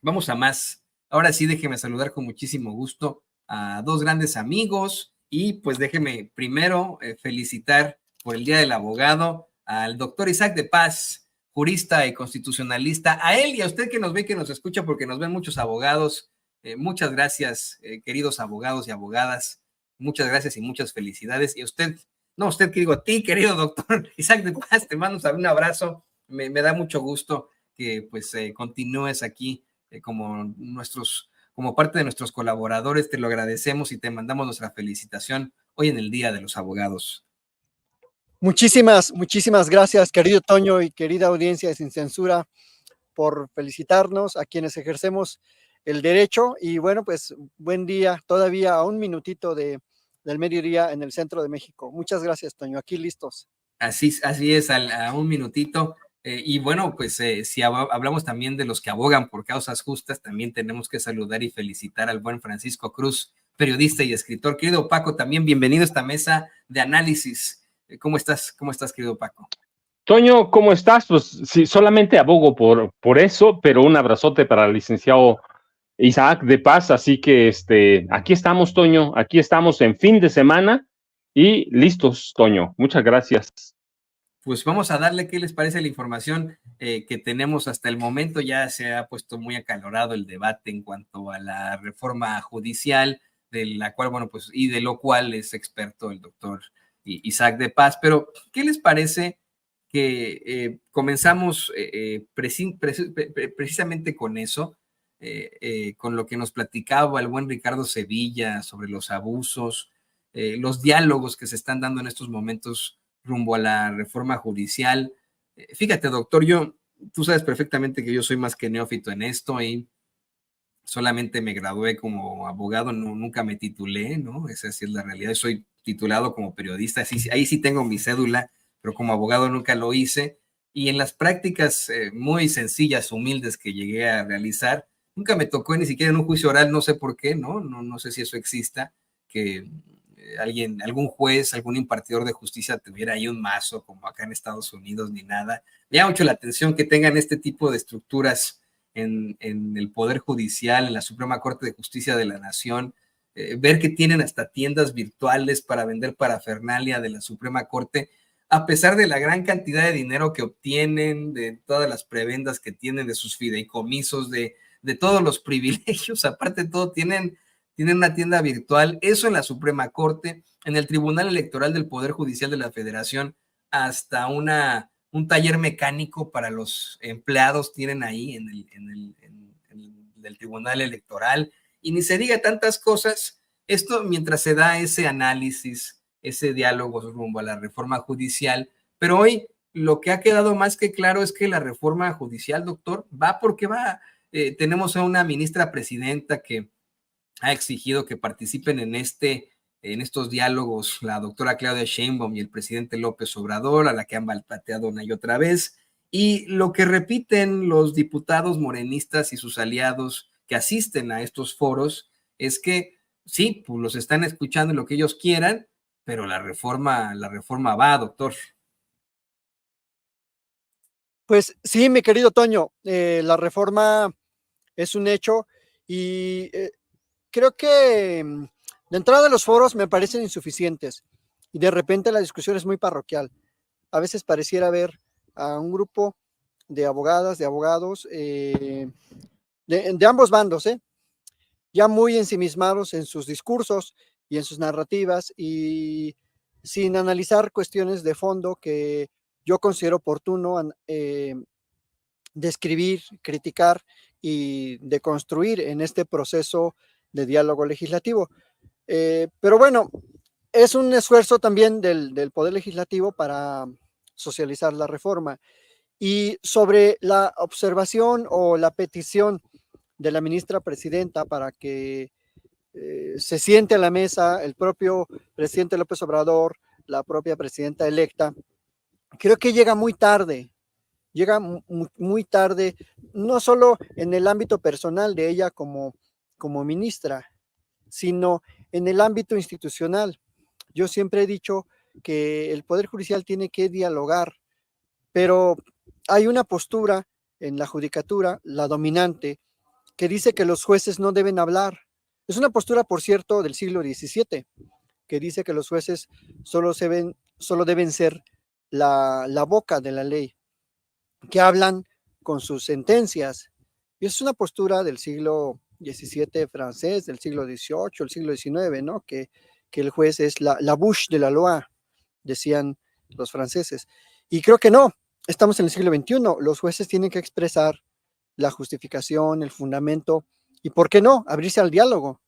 Vamos a más. Ahora sí, déjeme saludar con muchísimo gusto a dos grandes amigos y pues déjeme primero felicitar por el Día del Abogado al doctor Isaac de Paz, jurista y constitucionalista, a él y a usted que nos ve, que nos escucha, porque nos ven muchos abogados. Muchas gracias, queridos abogados y abogadas. Muchas gracias y muchas felicidades. Y a usted, no, usted que digo, a ti, querido doctor Isaac de Paz, te mando un abrazo. Me da mucho gusto que pues continúes aquí como parte de nuestros colaboradores. Te lo agradecemos y te mandamos nuestra felicitación hoy en el Día de los Abogados. Muchísimas gracias, querido Toño y querida audiencia de Sin Censura, por felicitarnos a quienes ejercemos el derecho. Y bueno, pues buen día, todavía a un minutito del mediodía en el centro de México. Muchas gracias, Toño, aquí listos. Así es, a un minutito. Y bueno, pues si hablamos también de los que abogan por causas justas, también tenemos que saludar y felicitar al buen Francisco Cruz, periodista y escritor. Querido Paco, también bienvenido a esta mesa de análisis. ¿Cómo estás? ¿Cómo estás, querido Paco? Toño, ¿cómo estás? Pues sí, solamente abogo por eso, pero un abrazote para el licenciado Isaac de Paz. Así que aquí estamos, Toño, aquí estamos en fin de semana y listos, Toño. Muchas gracias. Pues vamos a darle qué les parece la información que tenemos hasta el momento. Ya se ha puesto muy acalorado el debate en cuanto a la reforma judicial, de la cual, bueno, pues, y de lo cual es experto el doctor Isaac de Paz. Pero, ¿qué les parece que comenzamos precisamente con eso, con lo que nos platicaba el buen Ricardo Sevilla sobre los abusos, los diálogos que se están dando en estos momentos rumbo a la reforma judicial? Fíjate, doctor, tú sabes perfectamente que yo soy más que neófito en esto y solamente me gradué como abogado, nunca me titulé, ¿no? Esa sí es la realidad. Soy titulado como periodista, ahí sí tengo mi cédula, pero como abogado nunca lo hice. Y en las prácticas muy sencillas, humildes que llegué a realizar, nunca me tocó ni siquiera en un juicio oral, no sé por qué, no sé si eso exista, que algún juez, algún impartidor de justicia tuviera ahí un mazo como acá en Estados Unidos, ni nada. Me llama mucho la atención que tengan este tipo de estructuras en el Poder Judicial, en la Suprema Corte de Justicia de la Nación, ver que tienen hasta tiendas virtuales para vender parafernalia de la Suprema Corte, a pesar de la gran cantidad de dinero que obtienen, de todas las prebendas que tienen, de sus fideicomisos, de todos los privilegios, aparte de todo, tienen una tienda virtual, eso en la Suprema Corte, en el Tribunal Electoral del Poder Judicial de la Federación, hasta un taller mecánico para los empleados tienen ahí en el Tribunal Electoral, y ni se diga tantas cosas. Esto mientras se da ese análisis, ese diálogo rumbo a la reforma judicial, pero hoy lo que ha quedado más que claro es que la reforma judicial, doctor, va porque va. Tenemos a una ministra presidenta que ha exigido que participen en estos diálogos la doctora Claudia Sheinbaum y el presidente López Obrador, a la que han balpateado una y otra vez. Y lo que repiten los diputados morenistas y sus aliados que asisten a estos foros es que sí, pues los están escuchando lo que ellos quieran, pero la reforma va, doctor. Pues sí, mi querido Toño, la reforma es un hecho y creo que de entrada los foros me parecen insuficientes y de repente la discusión es muy parroquial. A veces pareciera ver a un grupo de abogadas, de abogados, de ambos bandos, ya muy ensimismados en sus discursos y en sus narrativas y sin analizar cuestiones de fondo que yo considero oportuno describir, criticar y de construir en este proceso de diálogo legislativo. Pero bueno, es un esfuerzo también del Poder Legislativo para socializar la reforma. Y sobre la observación o la petición de la ministra presidenta para que se siente a la mesa el propio presidente López Obrador, la propia presidenta electa, creo que llega muy tarde, muy tarde, no solo en el ámbito personal de ella como ministra, sino en el ámbito institucional. Yo siempre he dicho que el Poder Judicial tiene que dialogar, pero hay una postura en la judicatura, la dominante, que dice que los jueces no deben hablar. Es una postura, por cierto, del siglo XVII, que dice que los jueces solo deben ser la boca de la ley, que hablan con sus sentencias. Y es una postura del siglo XVII francés, del siglo XVIII, el siglo XIX, ¿no? Que el juez es la bouche de la loi, decían los franceses. Y creo que no, estamos en el siglo XXI, los jueces tienen que expresar la justificación, el fundamento, y ¿por qué no? Abrirse al diálogo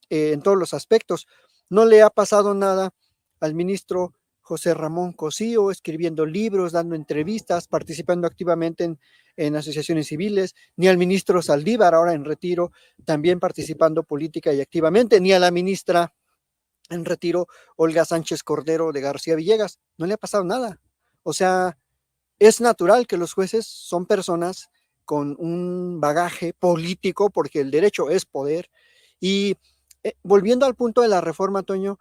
en todos los aspectos. No le ha pasado nada al ministro José Ramón Cosío, escribiendo libros, dando entrevistas, participando activamente en asociaciones civiles, ni al ministro Saldívar, ahora en retiro, también participando política y activamente, ni a la ministra en retiro, Olga Sánchez Cordero de García Villegas. No le ha pasado nada. O sea, es natural que los jueces son personas con un bagaje político, porque el derecho es poder. Y volviendo al punto de la reforma, Toño,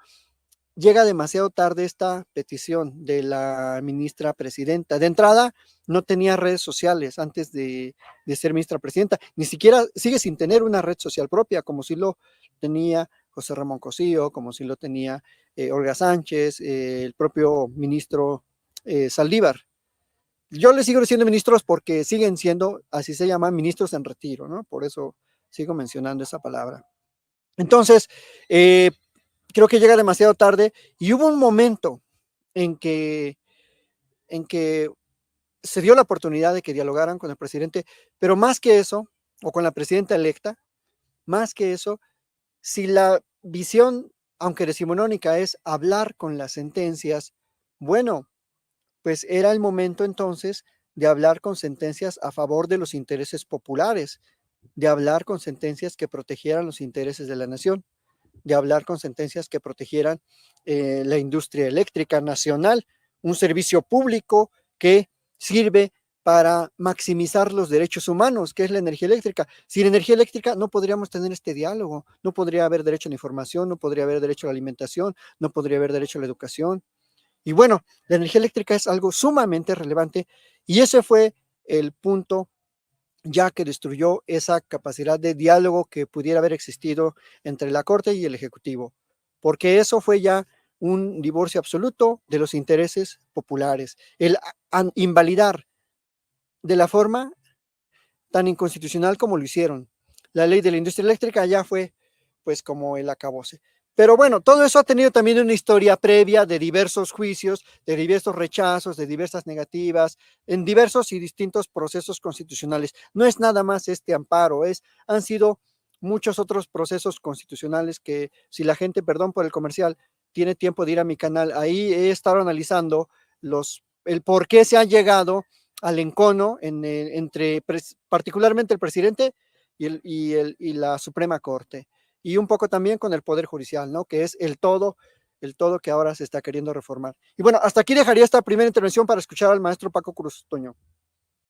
llega demasiado tarde esta petición de la ministra presidenta. De entrada, no tenía redes sociales antes de ser ministra presidenta. Ni siquiera sigue sin tener una red social propia, como si lo tenía José Ramón Cosío, como si lo tenía Olga Sánchez, el propio ministro Saldívar. Yo les sigo diciendo ministros porque siguen siendo, así se llaman, ministros en retiro, ¿no? Por eso sigo mencionando esa palabra. Entonces, creo que llega demasiado tarde y hubo un momento en que se dio la oportunidad de que dialogaran con el presidente, pero más que eso, o con la presidenta electa, más que eso, si la visión, aunque decimonónica, es hablar con las sentencias, bueno, pues era el momento entonces de hablar con sentencias a favor de los intereses populares, de hablar con sentencias que protegieran los intereses de la nación, de hablar con sentencias que protegieran la industria eléctrica nacional, un servicio público que sirve para maximizar los derechos humanos, que es la energía eléctrica. Sin energía eléctrica no podríamos tener este diálogo, no podría haber derecho a la información, no podría haber derecho a la alimentación, no podría haber derecho a la educación. Y bueno, la energía eléctrica es algo sumamente relevante y ese fue el punto ya que destruyó esa capacidad de diálogo que pudiera haber existido entre la Corte y el Ejecutivo, porque eso fue ya un divorcio absoluto de los intereses populares, el invalidar de la forma tan inconstitucional como lo hicieron. La ley de la industria eléctrica ya fue pues como el acabose. Pero bueno, todo eso ha tenido también una historia previa de diversos juicios, de diversos rechazos, de diversas negativas, en diversos y distintos procesos constitucionales. No es nada más este amparo, han sido muchos otros procesos constitucionales que si la gente, perdón por el comercial, tiene tiempo de ir a mi canal, ahí he estado analizando el por qué se ha llegado al encono entre particularmente el presidente y la Suprema Corte. Y un poco también con el Poder Judicial, ¿no? Que es el todo que ahora se está queriendo reformar. Y bueno, hasta aquí dejaría esta primera intervención para escuchar al maestro Paco Cruz, Toño.